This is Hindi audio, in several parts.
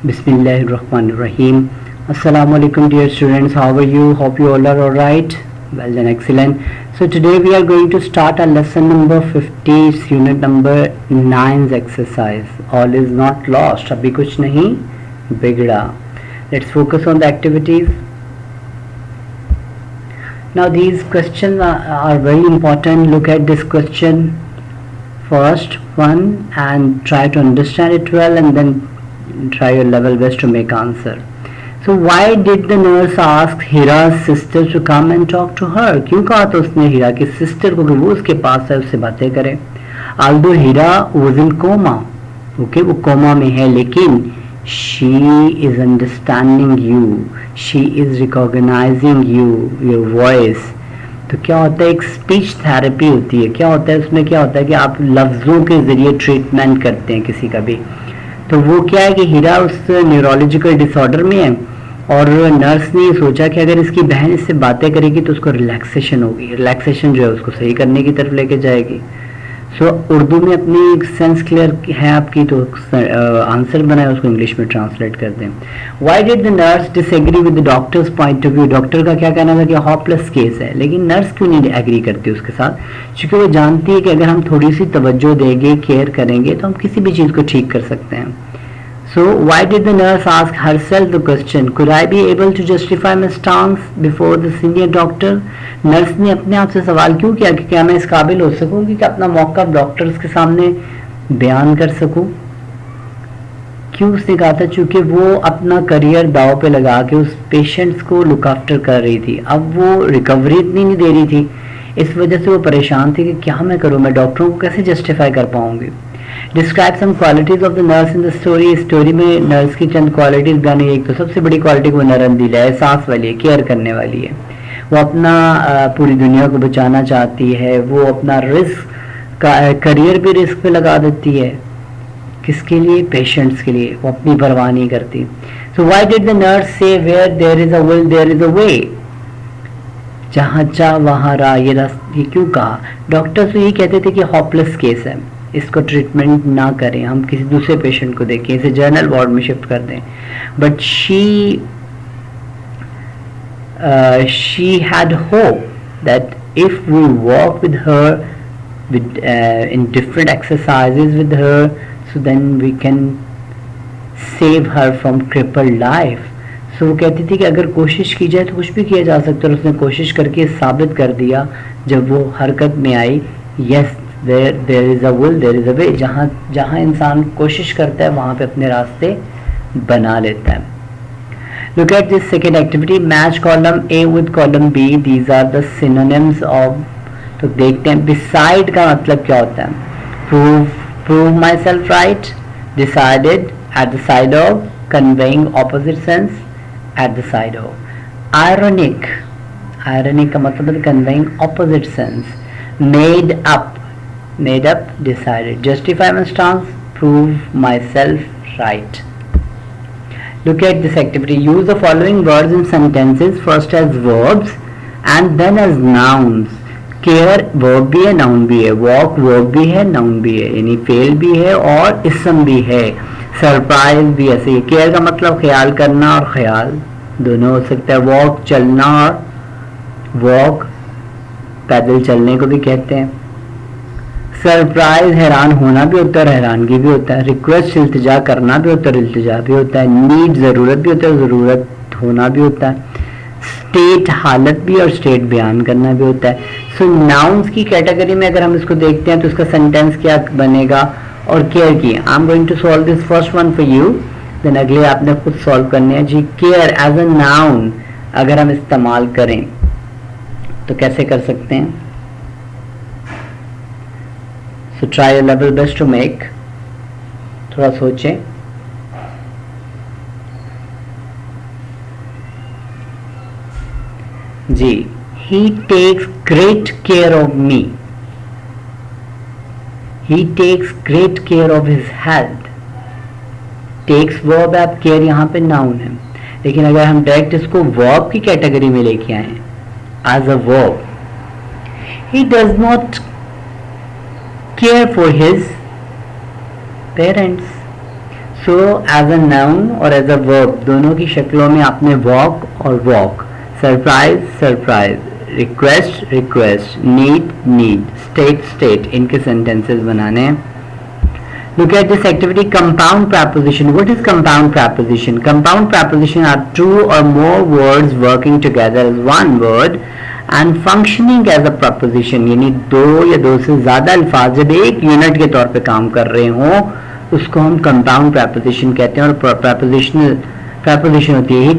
Bismillahirrahmanirrahim. Assalamu alaikum dear students, how are you? Hope you all are alright. Well then, excellent. So today we are going to start our lesson number 50, unit number 9 exercise. All is not lost. अभी कुछ नहीं बिगड़ा. Let's focus on the activities. Now these questions are very important. Look at this question first one and try to understand it well, and then try your level best to make answer. So why did the nurse ask Hira's sister to come and talk to her? क्यों कहा था उसने हीरा की सिस्टर को कि वो उसके पास है, उससे बातें करे. Although Hira was in coma, okay, वो कोमा में है, लेकिन she is understanding you, she is recognizing you, your voice. तो क्या होता है, एक स्पीच थेरेपी होती है. क्या होता है उसमें, क्या होता है कि आप लफ्ज़ों के ज़रिए ट्रीटमेंट करते हैं किसी का भी. तो वो क्या है कि हीरा उस न्यूरोलॉजिकल डिसऑर्डर में है और नर्स ने सोचा कि अगर इसकी बहन इससे बातें करेगी तो उसको रिलैक्सेशन होगी. रिलैक्सेशन जो है उसको सही करने की तरफ लेके जाएगी. सो उर्दू में अपनी सेंस क्लियर है आपकी, तो आंसर बनाए उसको इंग्लिश में ट्रांसलेट कर दें. Why did the nurse disagree with the doctors point of view? Doctor का क्या कहना था कि होपलेस केस है, लेकिन नर्स क्यों नहीं एग्री करती उसके साथ? क्योंकि वो जानती है कि अगर हम थोड़ी सी तवज्जो देंगे, केयर करेंगे, तो हम किसी भी चीज़ को ठीक कर सकते हैं. So why did the nurse ask herself the question, could I be able to justify my stance before the senior doctor? Nurse ने अपने आप से सवाल क्यों किया कि क्या मैं इस काबिल हो सकूंगी कि अपना मौक़िफ़ डॉक्टर्स के सामने बयान कर सकूं? क्यों उसने कहा था? चूँकि वो अपना करियर दाव पे लगा के उस पेशेंट्स को लुक आफ्टर कर रही थी. अब वो रिकवरी इतनी नहीं दे रही थी, इस वजह से वो परेशान थी कि क्या मैं करूँ, मैं डॉक्टरों को कैसे जस्टिफाई कर पाऊँगी. Describe some qualities of the nurse in the story. Story में नर्स की चंद क्वालिटीज बयान. एक तो सबसे बड़ी क्वालिटी वो नरम-दिल है, एहसास वाली है, केयर करने वाली है. वो अपना पूरी दुनिया को बचाना चाहती है. वो अपना रिस्क का करियर भी रिस्क पे लगा देती है. किसके लिए? पेशेंट्स के लिए. वो अपनी परवाह नहीं करती. So why did the nurse say where there is a will there is a way? जहाँ चाह वहाँ राह. ये क्यों कहा? डॉक्टर्स तो ये कहते थे कि होपलेस केस है, इसको ट्रीटमेंट ना करें, हम किसी दूसरे पेशेंट को देखें, इसे जनरल वार्ड में शिफ्ट कर दें. But she had hope that if we work with her with in different exercises with her, so then we can save her from crippled life. So वो कहती थी कि अगर कोशिश की जाए तो कुछ भी किया जा सकता है. और उसने कोशिश करके साबित कर दिया जब वो हरकत में आई. yes, there is a will, there is a way. जहाँ इंसान कोशिश करता है वहाँ पे अपने रास्ते बना लेता है. Look at this second activity. Match column A with column B. These are the synonyms of. तो देखते हैं beside का मतलब क्या होता है. prove myself right, decided, at the side of, conveying opposite sense, at the side of. ironic का मतलब है conveying opposite sense. made up, decided. justify my stance, prove myself right. Look at this activity. Use the following words in sentences, first as verbs and then as nouns. Care verb भी है, नाउन भी है. वॉक वर्ब भी है, नाउन भी है, यानी फेल भी है और इसम भी है. सरप्राइज भी ऐसे ही. केयर का मतलब ख्याल करना और ख्याल दोनों हो सकता है. वॉक चलना और वॉक पैदल चलने को भी कहते हैं. सरप्राइज हैरान होना भी होता है और हैरानगी भी होता है. रिक्वेस्ट इल्तिजा करना भी होता है और इल्तिजा भी होता है. नीड ज़रूरत भी होता है और ज़रूरत होना भी होता है. स्टेट हालत भी और स्टेट बयान करना भी होता है. सो नाउन्स की कैटेगरी में अगर हम इसको देखते हैं तो इसका सेंटेंस क्या बनेगा और केयर की. I am going to solve this first one for you, then अगले आपने खुद सॉल्व करने हैं. जी, केयर एज अ नाउन अगर हम इस्तेमाल करें तो कैसे कर सकते हैं? So try your level best to make. थोड़ा सोचें. जी, he takes great care of me. He takes great care of his health. takes verb है, अब care यहाँ पे noun है. लेकिन अगर हम डायरेक्ट इसको verb की कैटेगरी में लेके आए as a verb, he does not care for his parents. So as a noun और एज अ वर्ब दोनों की शक्लों में आपने वॉक और walk, surprise surprise, request request, need need, state state, इनके सेंटेंसेस बनाने हैं. Look at this activity, compound preposition. What is compound preposition? Compound preposition are two or more words working together as one word and functioning as a preposition. यानी दो या दो से ज़्यादा अल्फाज जब एक यूनिट के तौर पे काम कर रहे हों उसको हम compound preposition कहते हैं. और preposition होती है. He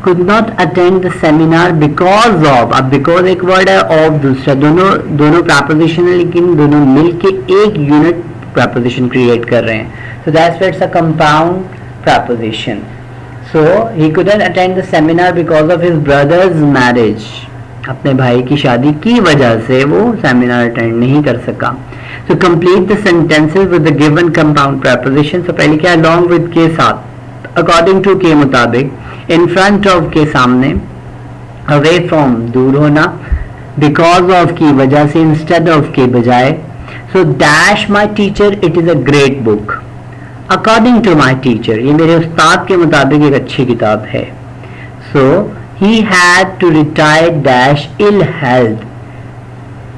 could not attend the seminar because of. अब because एक वर्ड है, of दूसरा, दोनों preposition है लेकिन दोनों मिलके एक यूनिट preposition create कर रहे हैं. So that's why it's a compound preposition. So he couldn't attend the seminar because of his brother's marriage. अपने भाई की शादी की वजह से वो सेमिनार अटेंड नहीं कर सका. So complete the sentences with the given compound preposition. So पहले क्या, along with के साथ, according to के मुताबिक, in front of के सामने, away from दूर होना, because of की वजह से, instead of के बजाय. So dash my teacher, it is a great book. According to my teacher, ये मेरे उस्ताद के मुताबिक एक अच्छी किताब है. So he had to retire dash ill health.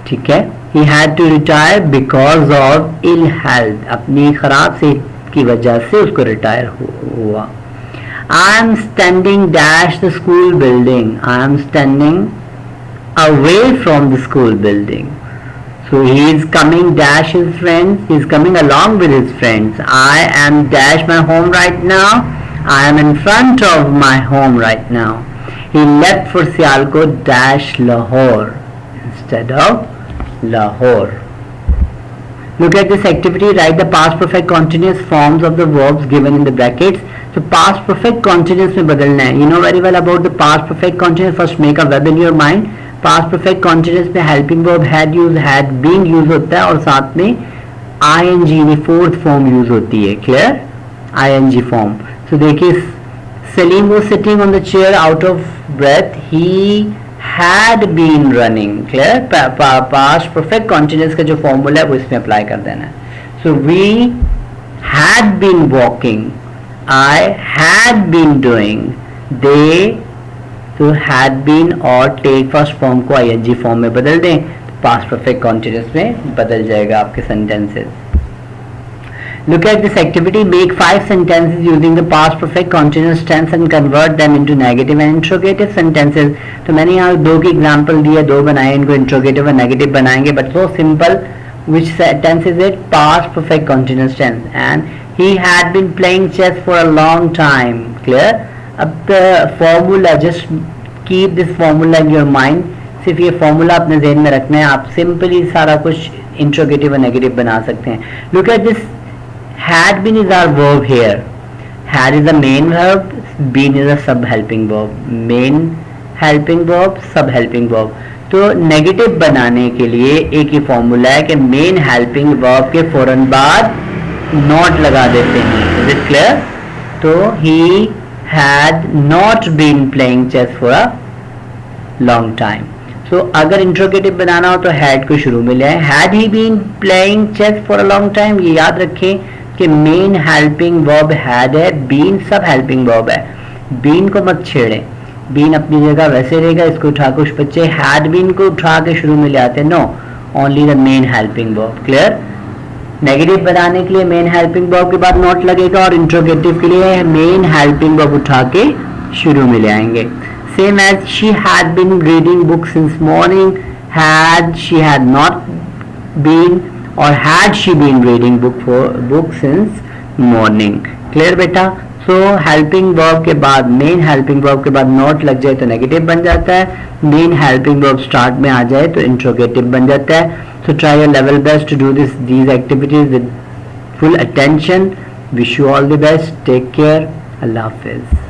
ठीक है, he had to retire because of ill health. अपनी खराब सेहत की वजह से उसको रिटायर हुआ. I am standing dash the school building. I am standing away from the school building. So he is coming dash his friends. He is coming along with his friends. I am dash my home right now. I am in front of my home right now. He left for Sialkot dash Lahore instead of Lahore. Look at this activity. Write the past perfect continuous forms of the verbs given in the brackets. So past perfect continuous में बदलना है. You know very well about the past perfect continuous. First make a verb in your mind. Past perfect continuous में helping verb had use, had been use होता है और साथ में ing यानी fourth form use होती है. Clear? ing form. So देखिए, Salim was sitting on the chair out of breath. He had been running. Clear? Past perfect continuous का जो formula है वो इसमें apply कर देना है. So we had been walking. I had been doing. They, तो had been और take first form को ing form में बदल दें तो past perfect continuous में बदल जाएगा आपके sentences. Look at this activity. Make 5 sentences using the past perfect continuous tense and convert them into negative and interrogative sentences. तो मैंने यहाँ 2 की example दिया, 2 बनाए, इनको interrogative और negative बनाएंगे. But so simple. Which sentence is it? Past perfect continuous tense. And he had been playing chess for a long time. Clear? अब the formula, just keep this formula in your mind. सिर्फ ये formula अपने ज़हन में रखना है. आप simply सारा कुछ interrogative और negative बना सकते हैं. Look at this. Had been is our verb here. Had is the main verb. Been is a sub-helping verb. Main helping verb, sub-helping verb. तो नेगेटिव बनाने के लिए एक ही फॉर्मूला है कि मेन हेल्पिंग वर्ब के फौरन बाद नॉट लगा देते हैं. Is it clear? तो he had not been playing chess for a long time. So अगर इंट्रोगेटिव बनाना हो तो हैड को शुरू में ले आए. Had he been playing chess for a long time. ये याद रखें कि मेन हेल्पिंग वर्ब हैड है, बीन सब हेल्पिंग वर्ब है. बीन को मत छेड़ें, बीन अपनी जगह वैसे रहेगा. इसको उठा के कुछ बच्चे हैड बीन को उठा के शुरू में ले आते हैं. No, only the main helping verb. Clear? Negative बनाने के लिए मेन हेल्पिंग वर्ब के बाद नॉट लगेगा और इंट्रोगेटिव के लिए मेन हेल्पिंग वर्ब उठा के शुरू में ले आएंगे. Same as she had been reading book since morning. Had she had not been और had she been reading book since morning. Clear बेटा? सो हेल्पिंग वर्ब के बाद मेन हेल्पिंग वर्ब के बाद नॉट लग जाए तो नेगेटिव बन जाता है. मेन हेल्पिंग वर्ब स्टार्ट में आ जाए तो इंट्रोगेटिव बन जाता है. So try your level best to do these activities with full attention. Wish you all the best. Take care. Allah Hafiz.